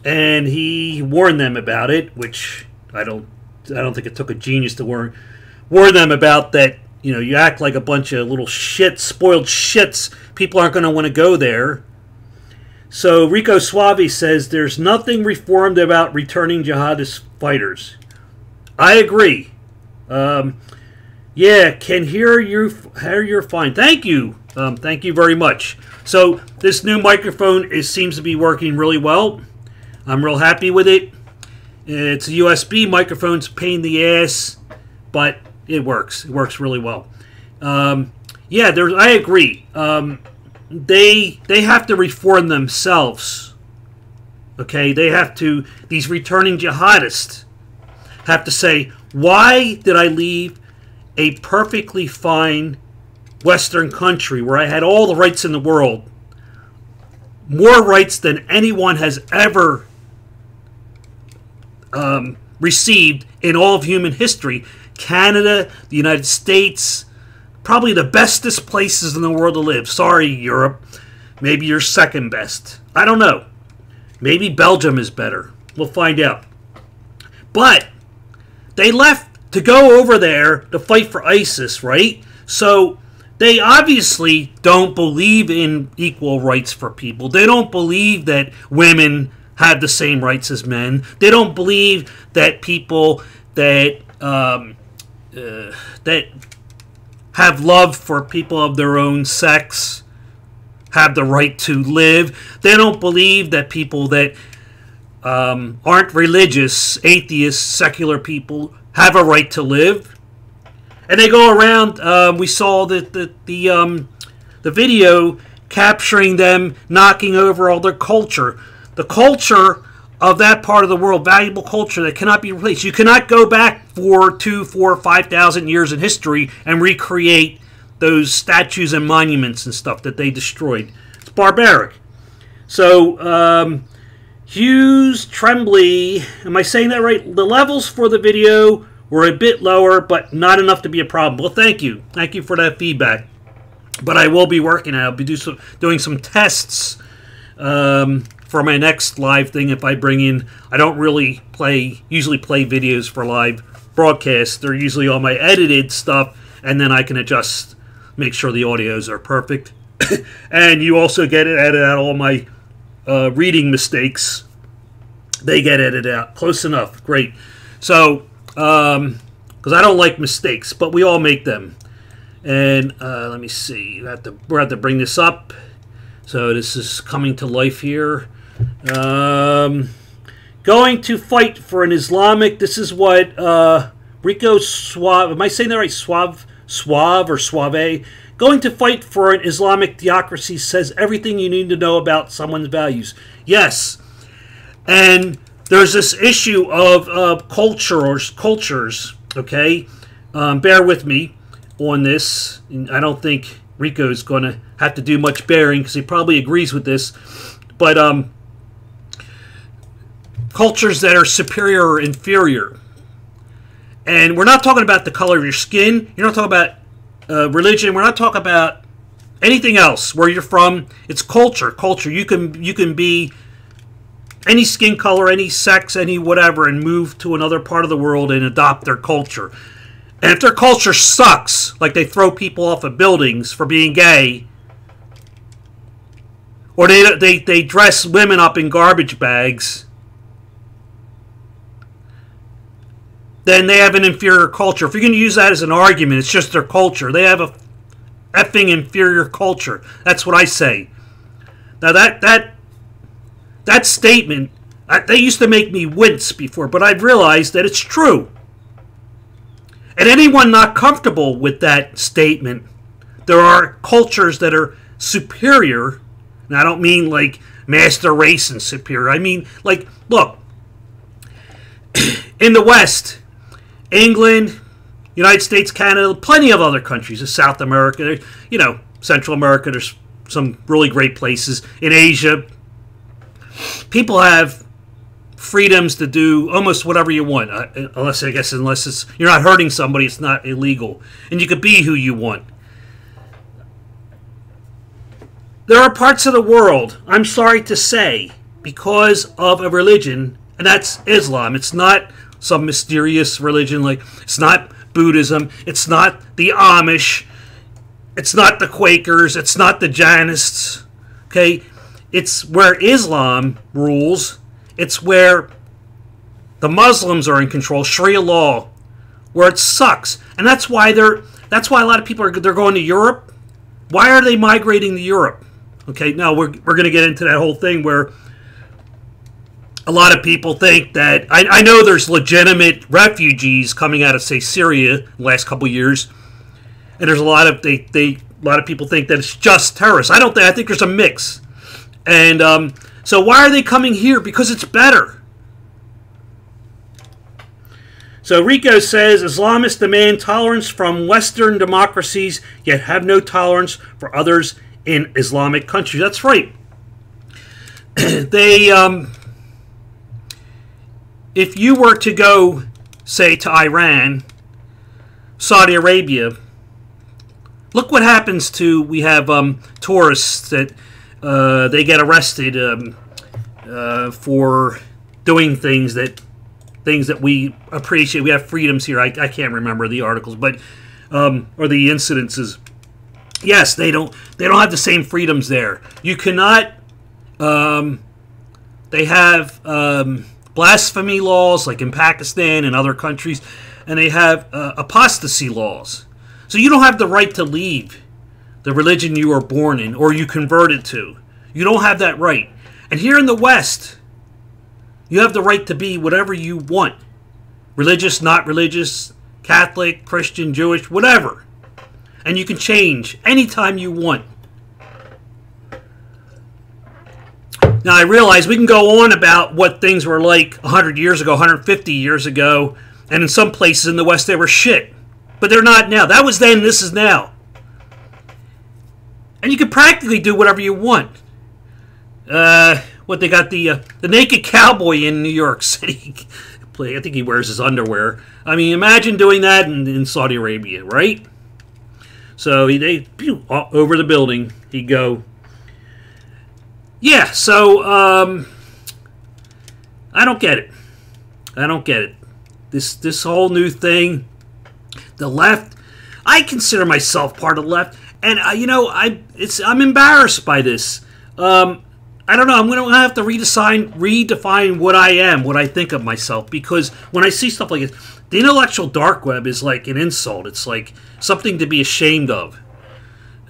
S1: And he warned them about it, which I don't think it took a genius to warn them about that. You know, you act like a bunch of little shits, spoiled shits. People aren't going to want to go there. So Rico Suave says there's nothing reformed about returning jihadist fighters. I agree. Yeah, can hear you're fine. Thank you. Thank you very much. So this new microphone seems to be working really well. I'm real happy with it. It's a USB microphone. It's a pain in the ass, but it works. It works really well. Yeah, I agree. They have to reform themselves. Okay, they have to. These returning jihadists have to say, why did I leave a perfectly fine Western country where I had all the rights in the world, more rights than anyone has ever received in all of human history? Canada, the United States, probably the bestest places in the world to live. Sorry, Europe. Maybe you're second best. I don't know. Maybe Belgium is better. We'll find out. But they left to go over there to fight for ISIS, right? So they obviously don't believe in equal rights for people. They don't believe that women have the same rights as men. They don't believe that people that that have love for people of their own sex have the right to live. They don't believe that people that aren't religious, atheists, secular people have a right to live. And they go around. We saw the video capturing them knocking over all their culture. The culture of that part of the world, valuable culture that cannot be replaced. You cannot go back for 2, 4, 5,000 years in history and recreate those statues and monuments and stuff that they destroyed. It's barbaric. So, Hughes, Tremblay, am I saying that right? The levels for the video were a bit lower, but not enough to be a problem. Well, thank you. Thank you for that feedback. But I will be working on it. I'll be doing some tests for my next live thing. If I bring in, I don't really usually play videos for live broadcasts. They're usually all my edited stuff, and then I can adjust, make sure the audios are perfect. And you also get it edited out, all my reading mistakes. They get edited out. Close enough. Great. So, because I don't like mistakes, but we all make them. And let me see. We're have to bring this up. So this is coming to life here. Going to fight for an Islamic. This is what Rico Suave. Am I saying that right? Suave or Suave. Going to fight for an Islamic theocracy says everything you need to know about someone's values. Yes, and there's this issue of cultures. Okay, bear with me on this. I don't think Rico's going to have to do much bearing because he probably agrees with this. But cultures that are superior or inferior. And we're not talking about the color of your skin. You're not talking about religion. We're not talking about anything else. Where you're from, it's culture. Culture. You can be any skin color, any sex, any whatever, and move to another part of the world and adopt their culture. And if their culture sucks, like they throw people off of buildings for being gay, or they dress women up in garbage bags, then they have an inferior culture. If you're going to use that as an argument, it's just their culture. They have a effing inferior culture. That's what I say. Now that statement, they used to make me wince before, but I've realized that it's true. And anyone not comfortable with that statement, there are cultures that are superior. And I don't mean like master race and superior. I mean, like, look, in the West, England, United States, Canada, plenty of other countries, South America, Central America, there's some really great places. In Asia, people have freedoms to do almost whatever you want, unless it's you're not hurting somebody, it's not illegal, and you could be who you want. There are parts of the world, I'm sorry to say, because of a religion, and that's Islam. It's not some mysterious religion, like it's not Buddhism, it's not the Amish, it's not the Quakers, it's not the Jainists. Okay, it's where Islam rules. It's where the Muslims are in control, Sharia law, where it sucks, and that's why a lot of people they're going to Europe. Why are they migrating to Europe? Okay, now we're going to get into that whole thing where a lot of people think that I know there's legitimate refugees coming out of, say, Syria the last couple of years, and there's a lot of people think that it's just terrorists. I think there's a mix, and so why are they coming here? Because it's better. So Rico says Islamists demand tolerance from Western democracies, yet have no tolerance for others in Islamic countries. That's right. If you were to go, say, to Iran, Saudi Arabia, look what happens to, we have tourists that they get arrested for doing things that we appreciate. We have freedoms here. I can't remember the articles, but or the incidences. Yes, they don't have the same freedoms there. You cannot. They have blasphemy laws like in Pakistan and other countries, and they have apostasy laws. So you don't have the right to leave the religion you were born in or you converted to. You don't have that right. And here in the West, you have the right to be whatever you want. Religious, not religious, Catholic, Christian, Jewish, whatever. And you can change anytime you want. Now, I realize we can go on about what things were like 100 years ago, 150 years ago, and in some places in the West they were shit. But they're not now. That was then, this is now. And you can practically do whatever you want. What they got the naked cowboy in New York City. I think he wears his underwear. I mean, imagine doing that in Saudi Arabia, right? So they over the building he'd go. Yeah, so I don't get it. I don't get it. This whole new thing, the left. I consider myself part of the left, and I'm embarrassed by this. I don't know. I'm going to have to redefine what I am, what I think of myself, because when I see stuff like this, the intellectual dark web is like an insult. It's like something to be ashamed of.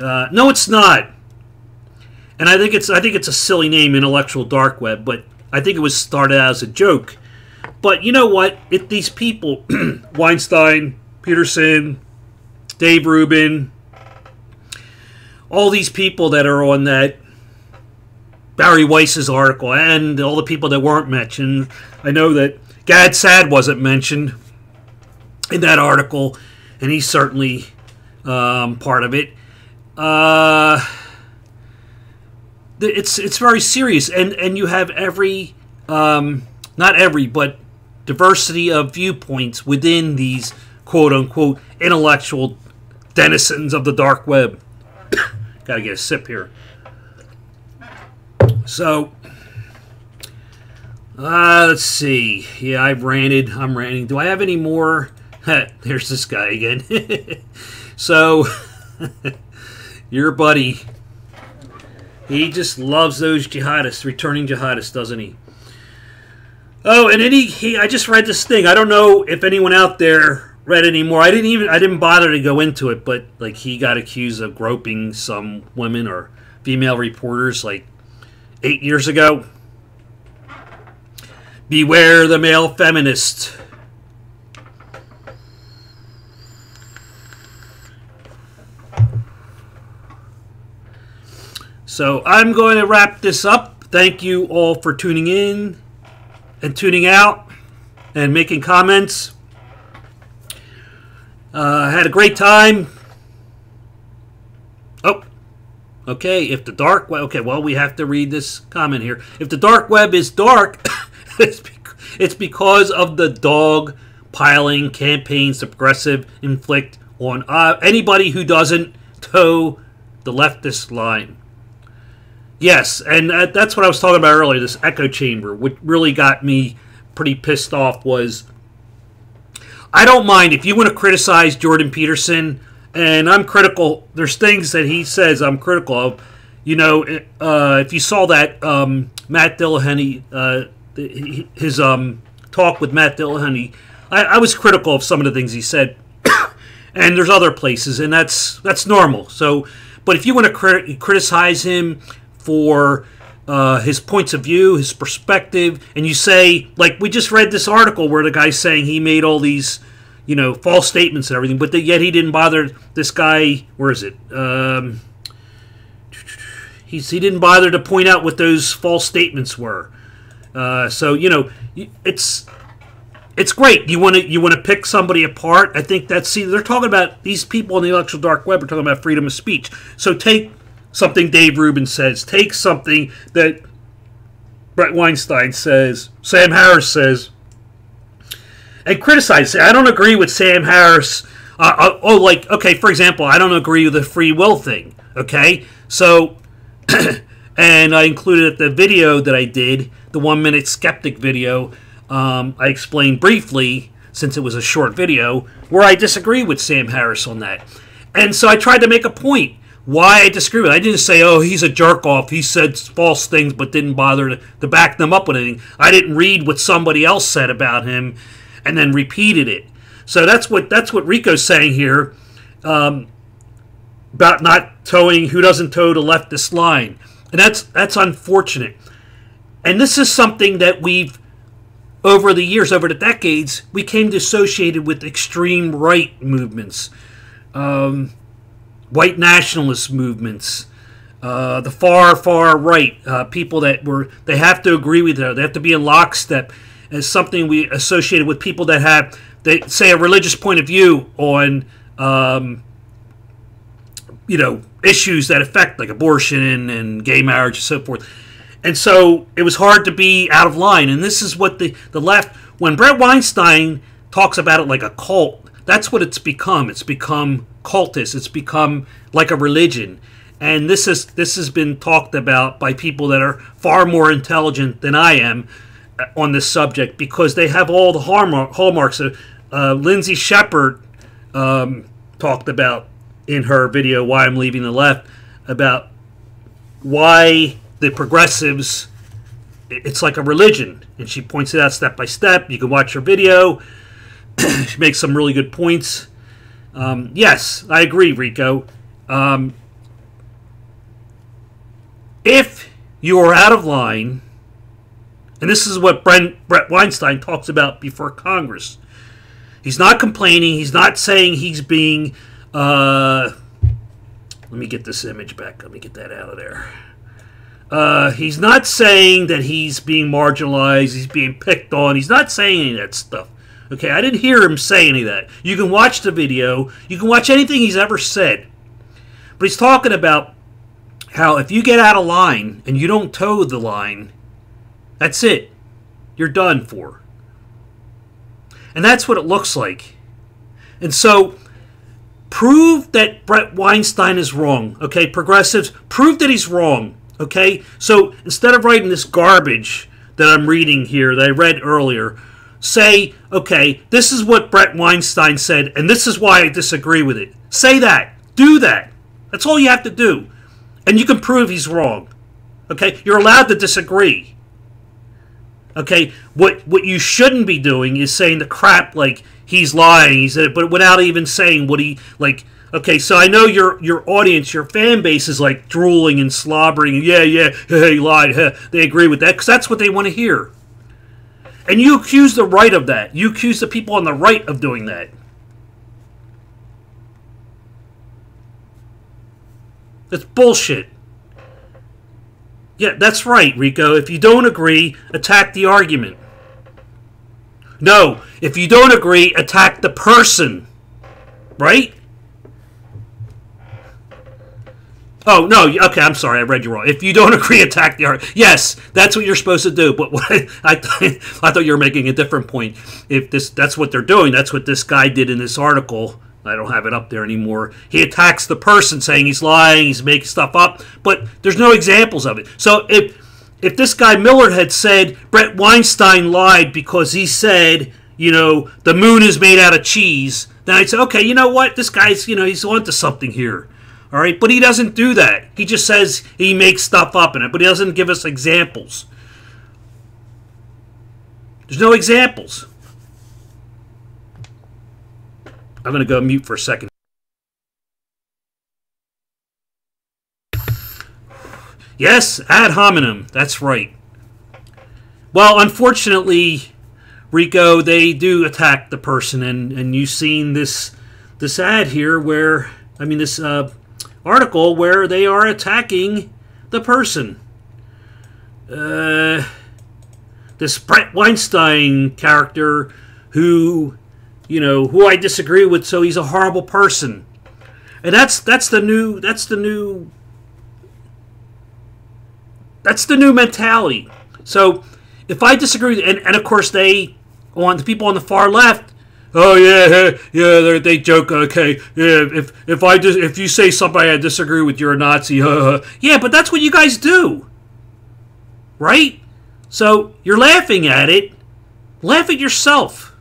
S1: No, it's not. And I think it's a silly name, intellectual dark web, but I think it was started out as a joke. But you know what? These people, Weinstein, Peterson, Dave Rubin, all these people that are on that, Barry Weiss's article, and all the people that weren't mentioned. I know that Gad Sad wasn't mentioned in that article, and he's certainly part of it. It's very serious, and you have every, not every, but diversity of viewpoints within these quote-unquote intellectual denizens of the dark web. Gotta get a sip here. So, let's see. Yeah, I've ranted. I'm ranting. Do I have any more? There's this guy again. So, your buddy, he just loves those jihadists, returning jihadists, doesn't he? Oh, and then I just read this thing. I don't know if anyone out there read any more. I didn't bother to go into it, but like he got accused of groping some women or female reporters like 8 years ago. Beware the male feminist. So I'm going to wrap this up. Thank you all for tuning in and tuning out and making comments. I had a great time. Oh. Okay, if the dark web... Okay, well, we have to read this comment here. If the dark web is dark, it's because It's because of the dog piling campaigns the progressive inflict on anybody who doesn't toe the leftist line. Yes, and that's what I was talking about earlier, this echo chamber. What really got me pretty pissed off was, I don't mind if you want to criticize Jordan Peterson, and I'm critical. There's things that he says I'm critical of. You know, if you saw that Matt Dillahunty, his talk with Matt Dillahunty, I was critical of some of the things he said. And there's other places, and that's normal. So, but if you want to criticize him for his points of view, his perspective, and you say, like we just read this article where the guy's saying he made all these, you know, false statements and everything, but yet he didn't bother. This guy, where is it? He didn't bother to point out what those false statements were. So you know, it's great. You want to pick somebody apart. I think they're talking about, these people in the intellectual dark web are talking about freedom of speech. So take something Dave Rubin says, take something that Brett Weinstein says, Sam Harris says, and criticize. I don't agree with Sam Harris. Okay, for example, I don't agree with the free will thing. Okay, so, and I included the video that I did, the 1 minute skeptic video. I explained briefly, since it was a short video, where I disagree with Sam Harris on that. And so I tried to make a point why I disagree with it. I didn't say, oh, he's a jerk-off, he said false things but didn't bother to back them up with anything. I didn't read what somebody else said about him and then repeated it. So that's what Rico's saying here, about not towing, who doesn't toe the leftist line. And that's unfortunate. And this is something that we've, over the years, over the decades, we came to associated with extreme right movements, white nationalist movements, the far right, people that they have to agree with each other, they have to be in lockstep, as something we associated with people that they say a religious point of view on, you know, issues that affect like abortion and gay marriage and so forth. And so it was hard to be out of line. And this is what the left, when Brett Weinstein talks about it like a cult, that's what it's become. It's become cultist. It's become like a religion. And this has been talked about by people that are far more intelligent than I am on this subject, because they have all the hallmarks. Lindsay Shepard talked about in her video, Why I'm Leaving the Left, about why the progressives, it's like a religion, and she points it out step by step. You can watch her video. She makes some really good points. Yes, I agree, Rico. If you are out of line, and this is what Brett Weinstein talks about before Congress, he's not complaining. He's not saying he's being, let me get this image back. Let me get that out of there. He's not saying that he's being marginalized, he's being picked on. He's not saying any of that stuff. Okay, I didn't hear him say any of that. You can watch the video. You can watch anything he's ever said. But he's talking about how if you get out of line and you don't toe the line, that's it. You're done for. And that's what it looks like. And so, prove that Brett Weinstein is wrong. Okay, progressives, prove that he's wrong. Okay, so instead of writing this garbage that I'm reading here, that I read earlier, say, okay, this is what Brett Weinstein said, and this is why I disagree with it. Say that. Do that. That's all you have to do. And you can prove he's wrong. Okay, you're allowed to disagree. Okay, what you shouldn't be doing is saying the crap like he's lying, he said, but without even saying what he, like, okay, so I know your audience, your fan base is like drooling and slobbering. Yeah, he lied. They agree with that because that's what they want to hear. And you accuse the right of that. You accuse the people on the right of doing that. That's bullshit. Yeah, that's right, Rico. If you don't agree, attack the argument. No, if you don't agree, attack the person. Right? Oh, no, okay, I'm sorry, I read you wrong. If you don't agree, attack the article. Yes, that's what you're supposed to do, but what I thought you were making a different point. If that's what they're doing, that's what this guy did in this article. I don't have it up there anymore. He attacks the person saying he's lying, he's making stuff up, but there's no examples of it. So if this guy Miller had said Brett Weinstein lied because he said, the moon is made out of cheese, then I'd say, okay, you know what? This guy's, he's onto something here. All right, but he doesn't do that. He just says he makes stuff up in it, but he doesn't give us examples. There's no examples. I'm going to go mute for a second. Yes, ad hominem. That's right. Well, unfortunately, Rico, they do attack the person, and you've seen this ad here where, this article where they are attacking the person. This Brett Weinstein character who I disagree with, so he's a horrible person. And that's the new mentality. So if I disagree, and of course the people on the far left, oh yeah, they joke. Okay, yeah, if you say somebody I disagree with, you're a Nazi. Yeah, but that's what you guys do, right? So you're laughing at it. Laugh at yourself.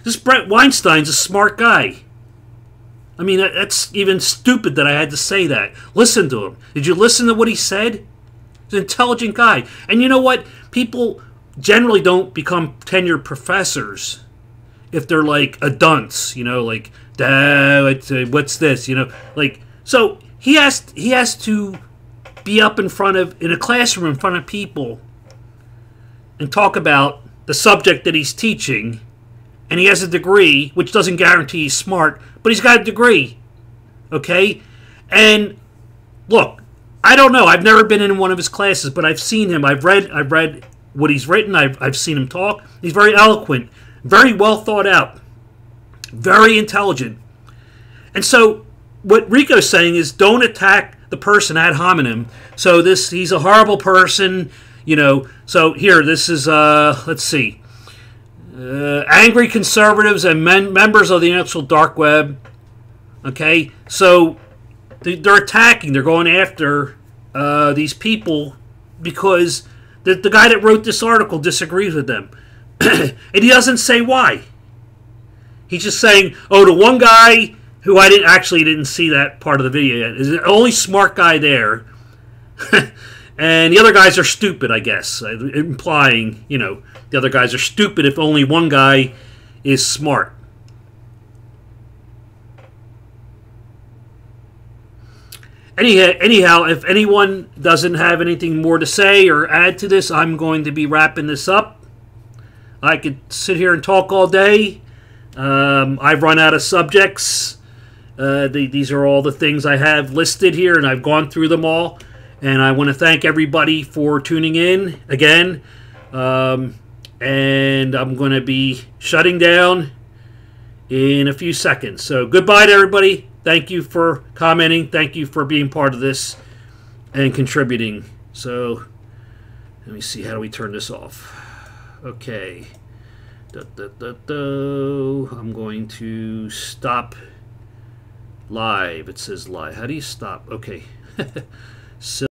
S1: This Brett Weinstein's a smart guy. That's even stupid that I had to say that. Listen to him. Did you listen to what he said? He's an intelligent guy. And you know what? People generally don't become tenured professors if they're like a dunce, like, what's this, so he has to be up in a classroom in front of people and talk about the subject that he's teaching, and he has a degree, which doesn't guarantee he's smart, but he's got a degree, okay? And look, I don't know, I've never been in one of his classes, but I've seen him, I've read what he's written, I've seen him talk. He's very eloquent, very well thought out, very intelligent. And so what Rico's saying is don't attack the person ad hominem. So he's a horrible person, So here, this is, let's see. Angry conservatives and members of the intellectual dark web. Okay, so they're attacking, they're going after these people because the guy that wrote this article disagrees with them. And he doesn't say why. He's just saying, the one guy who I didn't see that part of the video yet, is the only smart guy there. And the other guys are stupid, I guess. Implying, the other guys are stupid if only one guy is smart. Anyhow, if anyone doesn't have anything more to say or add to this, I'm going to be wrapping this up. I could sit here and talk all day. I've run out of subjects. These are all the things I have listed here, and I've gone through them all. And I want to thank everybody for tuning in again. And I'm going to be shutting down in a few seconds. So goodbye to everybody. Thank you for commenting. Thank you for being part of this and contributing. So let me see. How do we turn this off? Okay. I'm going to stop live. It says live. How do you stop? Okay. So